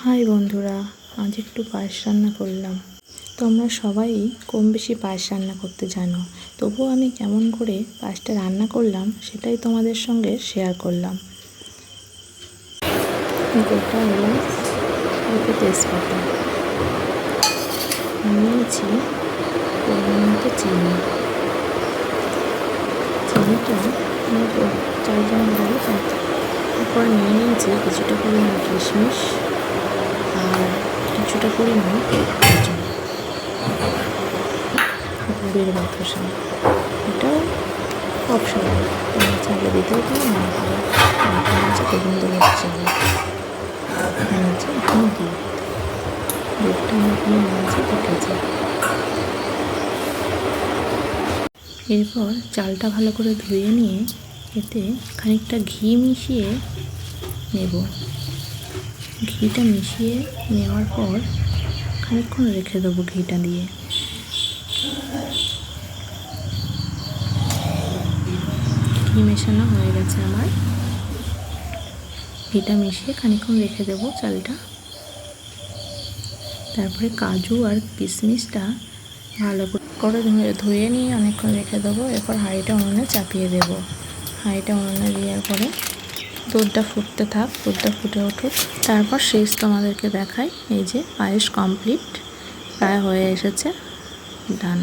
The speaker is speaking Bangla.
হাই বন্ধুরা, আজ একটু পায়েস রান্না করলাম। তোমরা সবাই কম বেশি পায়েস রান্না করতে জানো, তবুও আমি কেমন করে পায়েসটা রান্না করলাম সেটাই তোমাদের সঙ্গে শেয়ার করলাম। গোটা এলাচ, অল্প তেজপাতা নিয়েছি, পরিমাণ মতো চিনিটা নেবো 4 জন গেলে। তারপর নিয়ে নিয়েছি কিছুটা পরিমাণ কিশমিশ আর কিছুটা পরিমাণ কাজু, গুড়ের বাতাসা। এটাও অপশনাল, তোমরা চাইলে দিতেও পারো, না পারো। এটা হচ্ছে গোবিন্দভোগ চাল, নিয়েছি এখানে দুধটা আমি এখানে নিয়েছি উঠেছে। এরপর চালটা ভালো করে ধুয়ে নিয়ে এতে খানিকটা ঘি মিশিয়ে নেব। ঘিটা মিশিয়ে নেওয়ার পর খানিকক্ষণ রেখে দেবো ঘিটা দিয়ে। ঘি মেশানো হয়ে গেছে আমার, ঘিটা মিশিয়ে খানিকক্ষণ রেখে দেবো চালটা। তারপরে কাজু আর কিশমিশটা ভালো করে ধুয়ে নিয়ে অনেকক্ষণ রেখে দেবো। এরপর হাঁড়িটা উনুনে চাপিয়ে দেবো। হাঁড়িটা উনুনে দেওয়ার পরে দুধটা ফুটতে থাক, দুধটা ফুটে উঠুক। তারপর শেষ তোমাদেরকে দেখাই। এই যে পায়েস কমপ্লিট, প্রায় হয়ে এসেছে, ডান।